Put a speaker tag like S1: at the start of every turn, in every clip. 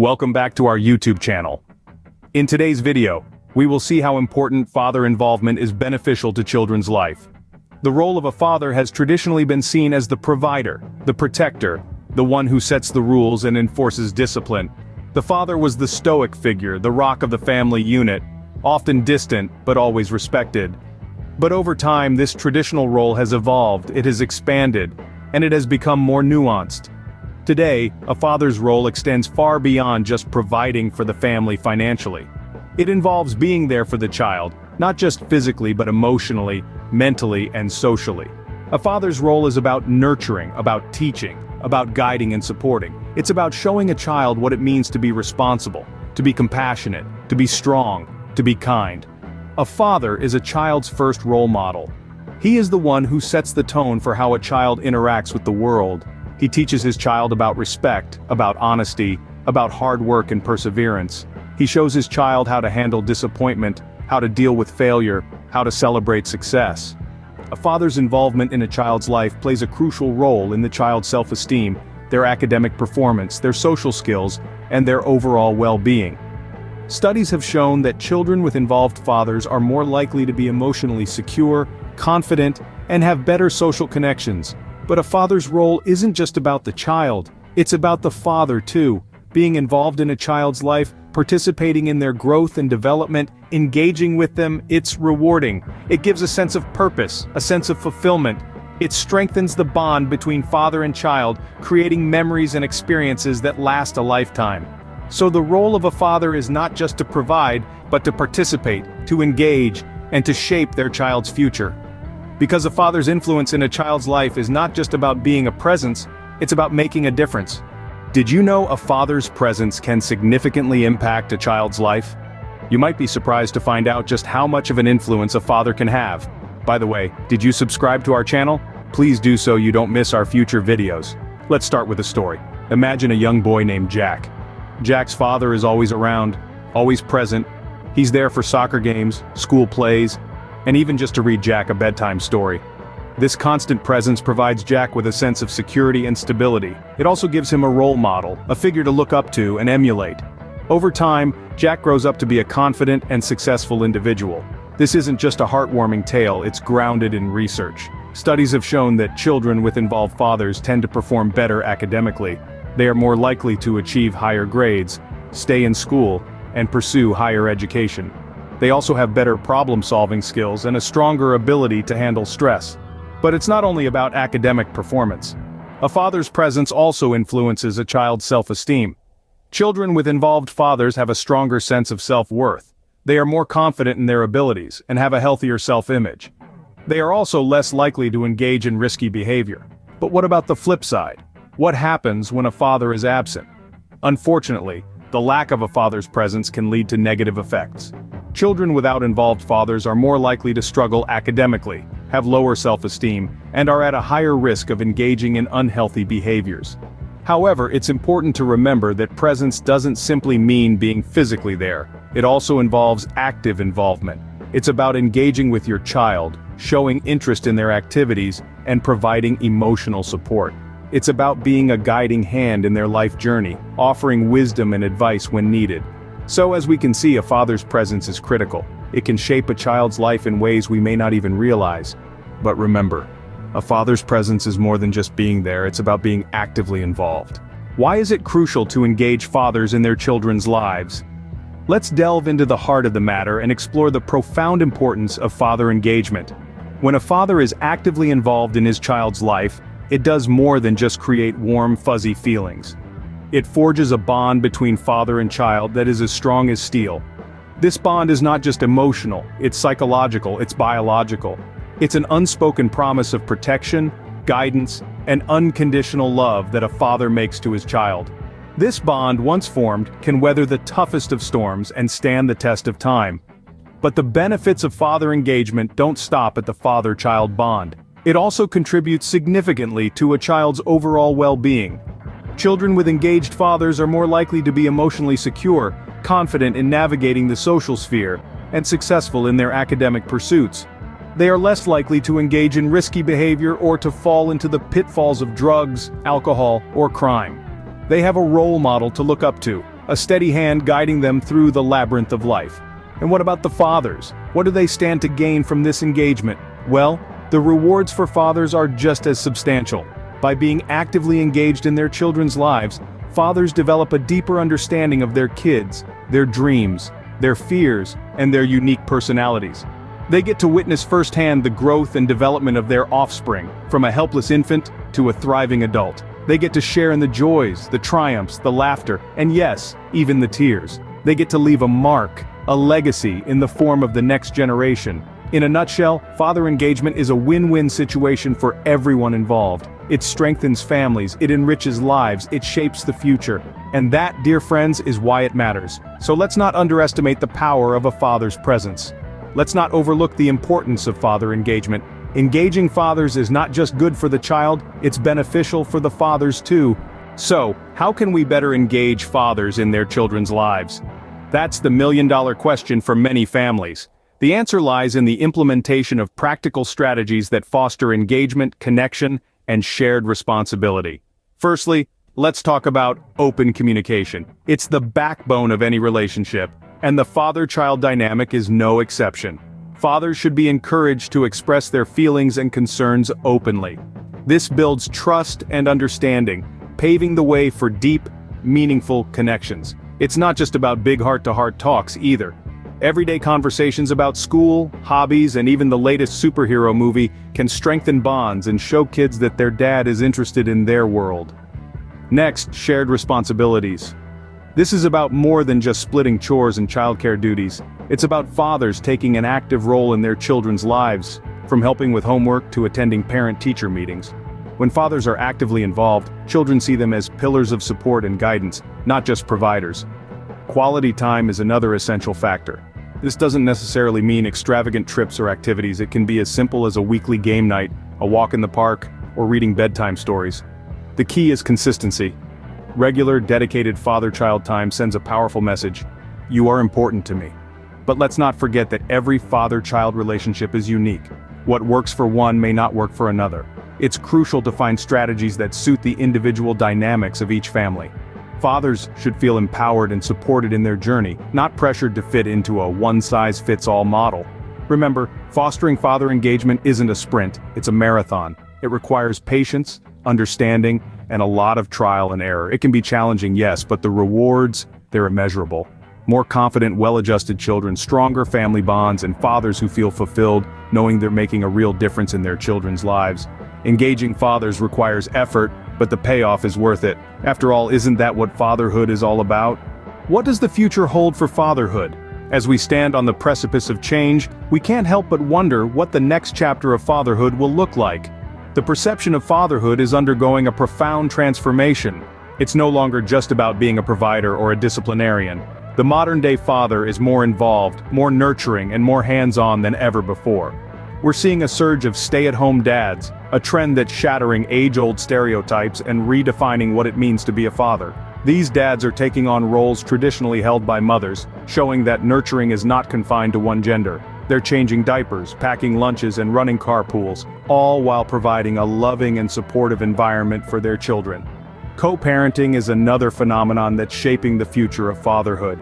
S1: Welcome back to our YouTube channel. In today's video, we will see how important father involvement is beneficial to children's life. The role of a father has traditionally been seen as the provider, the protector, the one who sets the rules and enforces discipline. The father was the stoic figure, the rock of the family unit, often distant but always respected. But over time, this traditional role has evolved, it has expanded, and it has become more nuanced. Today, a father's role extends far beyond just providing for the family financially. It involves being there for the child, not just physically but emotionally, mentally, and socially. A father's role is about nurturing, about teaching, about guiding and supporting. It's about showing a child what it means to be responsible, to be compassionate, to be strong, to be kind. A father is a child's first role model. He is the one who sets the tone for how a child interacts with the world. He teaches his child about respect, about honesty, about hard work and perseverance. He shows his child how to handle disappointment, how to deal with failure, how to celebrate success. A father's involvement in a child's life plays a crucial role in the child's self-esteem, their academic performance, their social skills, and their overall well-being. Studies have shown that children with involved fathers are more likely to be emotionally secure, confident, and have better social connections. But a father's role isn't just about the child, it's about the father too. Being involved in a child's life, participating in their growth and development, engaging with them, it's rewarding. It gives a sense of purpose, a sense of fulfillment. It strengthens the bond between father and child, creating memories and experiences that last a lifetime. So the role of a father is not just to provide, but to participate, to engage, and to shape their child's future. Because a father's influence in a child's life is not just about being a presence, it's about making a difference. Did you know a father's presence can significantly impact a child's life? You might be surprised to find out just how much of an influence a father can have. By the way, did you subscribe to our channel? Please do so you don't miss our future videos. Let's start with a story. Imagine a young boy named Jack. Jack's father is always around, always present. He's there for soccer games, school plays, and even just to read Jack a bedtime story. This constant presence provides Jack with a sense of security and stability. It also gives him a role model, a figure to look up to and emulate. Over time, Jack grows up to be a confident and successful individual. This isn't just a heartwarming tale, it's grounded in research. Studies have shown that children with involved fathers tend to perform better academically. They are more likely to achieve higher grades, stay in school, and pursue higher education. They also have better problem-solving skills and a stronger ability to handle stress. But it's not only about academic performance. A father's presence also influences a child's self-esteem. Children with involved fathers have a stronger sense of self-worth. They are more confident in their abilities and have a healthier self-image. They are also less likely to engage in risky behavior. But what about the flip side? What happens when a father is absent? Unfortunately, the lack of a father's presence can lead to negative effects. Children without involved fathers are more likely to struggle academically, have lower self-esteem, and are at a higher risk of engaging in unhealthy behaviors. However, it's important to remember that presence doesn't simply mean being physically there. It also involves active involvement. It's about engaging with your child, showing interest in their activities, and providing emotional support. It's about being a guiding hand in their life journey, offering wisdom and advice when needed. So as we can see, a father's presence is critical. It can shape a child's life in ways we may not even realize. But remember, a father's presence is more than just being there, it's about being actively involved. Why is it crucial to engage fathers in their children's lives? Let's delve into the heart of the matter and explore the profound importance of father engagement. When a father is actively involved in his child's life, it does more than just create warm, fuzzy feelings. It forges a bond between father and child that is as strong as steel. This bond is not just emotional, it's psychological, it's biological. It's an unspoken promise of protection, guidance, and unconditional love that a father makes to his child. This bond, once formed, can weather the toughest of storms and stand the test of time. But the benefits of father engagement don't stop at the father-child bond. It also contributes significantly to a child's overall well-being. Children with engaged fathers are more likely to be emotionally secure, confident in navigating the social sphere, and successful in their academic pursuits. They are less likely to engage in risky behavior or to fall into the pitfalls of drugs, alcohol, or crime. They have a role model to look up to, a steady hand guiding them through the labyrinth of life. And what about the fathers? What do they stand to gain from this engagement? Well, the rewards for fathers are just as substantial. By being actively engaged in their children's lives, fathers develop a deeper understanding of their kids, their dreams, their fears, and their unique personalities. They get to witness firsthand the growth and development of their offspring, from a helpless infant to a thriving adult. They get to share in the joys, the triumphs, the laughter, and yes, even the tears. They get to leave a mark, a legacy in the form of the next generation. In a nutshell, father engagement is a win-win situation for everyone involved. It strengthens families, it enriches lives, it shapes the future. And that, dear friends, is why it matters. So let's not underestimate the power of a father's presence. Let's not overlook the importance of father engagement. Engaging fathers is not just good for the child, it's beneficial for the fathers too. So, how can we better engage fathers in their children's lives? That's the million-dollar question for many families. The answer lies in the implementation of practical strategies that foster engagement, connection, and shared responsibility. Firstly, let's talk about open communication. It's the backbone of any relationship, and the father-child dynamic is no exception. Fathers should be encouraged to express their feelings and concerns openly. This builds trust and understanding, paving the way for deep, meaningful connections. It's not just about big heart-to-heart talks either. Everyday conversations about school, hobbies, and even the latest superhero movie can strengthen bonds and show kids that their dad is interested in their world. Next, shared responsibilities. This is about more than just splitting chores and childcare duties. It's about fathers taking an active role in their children's lives, from helping with homework to attending parent-teacher meetings. When fathers are actively involved, children see them as pillars of support and guidance, not just providers. Quality time is another essential factor. This doesn't necessarily mean extravagant trips or activities. It can be as simple as a weekly game night, a walk in the park, or reading bedtime stories. The key is consistency. Regular, dedicated father-child time sends a powerful message. You are important to me. But let's not forget that every father-child relationship is unique. What works for one may not work for another. It's crucial to find strategies that suit the individual dynamics of each family. Fathers should feel empowered and supported in their journey, not pressured to fit into a one-size-fits-all model. Remember, fostering father engagement isn't a sprint, it's a marathon. It requires patience, understanding, and a lot of trial and error. It can be challenging, yes, but the rewards, they're immeasurable. More confident, well-adjusted children, stronger family bonds, and fathers who feel fulfilled, knowing they're making a real difference in their children's lives. Engaging fathers requires effort, but the payoff is worth it. After all, isn't that what fatherhood is all about? What does the future hold for fatherhood? As we stand on the precipice of change, we can't help but wonder what the next chapter of fatherhood will look like. The perception of fatherhood is undergoing a profound transformation. It's no longer just about being a provider or a disciplinarian. The modern-day father is more involved, more nurturing, and more hands-on than ever before. We're seeing a surge of stay-at-home dads, a trend that's shattering age-old stereotypes and redefining what it means to be a father. These dads are taking on roles traditionally held by mothers, showing that nurturing is not confined to one gender. They're changing diapers, packing lunches, and running carpools, all while providing a loving and supportive environment for their children. Co-parenting is another phenomenon that's shaping the future of fatherhood.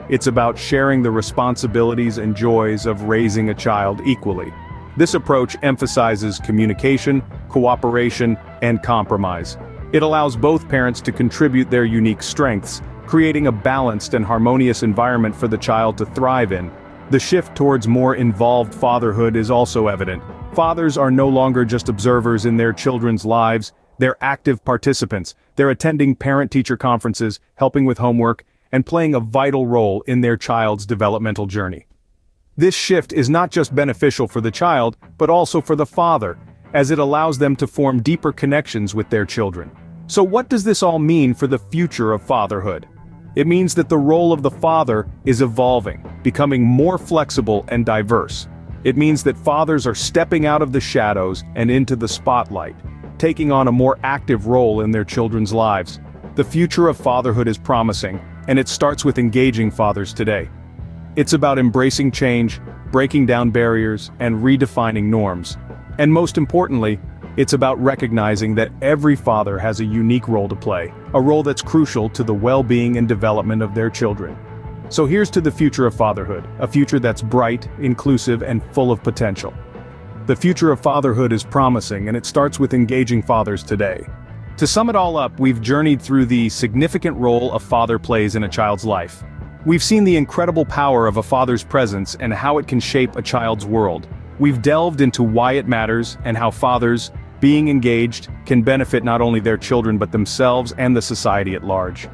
S1: It's about sharing the responsibilities and joys of raising a child equally. This approach emphasizes communication, cooperation, and compromise. It allows both parents to contribute their unique strengths, creating a balanced and harmonious environment for the child to thrive in. The shift towards more involved fatherhood is also evident. Fathers are no longer just observers in their children's lives, they're active participants. They're attending parent-teacher conferences, helping with homework, and playing a vital role in their child's developmental journey. This shift is not just beneficial for the child, but also for the father, as it allows them to form deeper connections with their children. So what does this all mean for the future of fatherhood? It means that the role of the father is evolving, becoming more flexible and diverse. It means that fathers are stepping out of the shadows and into the spotlight, taking on a more active role in their children's lives. The future of fatherhood is promising, and it starts with engaging fathers today. It's about embracing change, breaking down barriers, and redefining norms. And most importantly, it's about recognizing that every father has a unique role to play. a role that's crucial to the well-being and development of their children. So here's to the future of fatherhood, a future that's bright, inclusive, and full of potential. The future of fatherhood is promising, and it starts with engaging fathers today. To sum it all up, we've journeyed through the significant role a father plays in a child's life. We've seen the incredible power of a father's presence and how it can shape a child's world. We've delved into why it matters and how fathers, being engaged, can benefit not only their children but themselves and the society at large.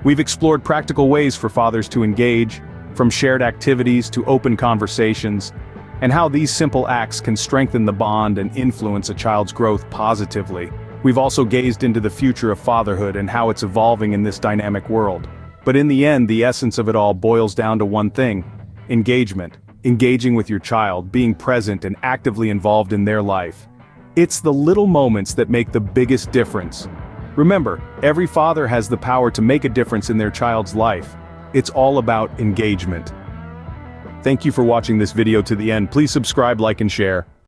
S1: We've explored practical ways for fathers to engage, from shared activities to open conversations, and how these simple acts can strengthen the bond and influence a child's growth positively. We've also gazed into the future of fatherhood and how it's evolving in this dynamic world. But in the end, the essence of it all boils down to one thing: engagement. Engaging with your child, being present and actively involved in their life. It's the little moments that make the biggest difference. Remember, every father has the power to make a difference in their child's life. It's all about engagement. Thank you for watching this video to the end. Please subscribe, like, and share.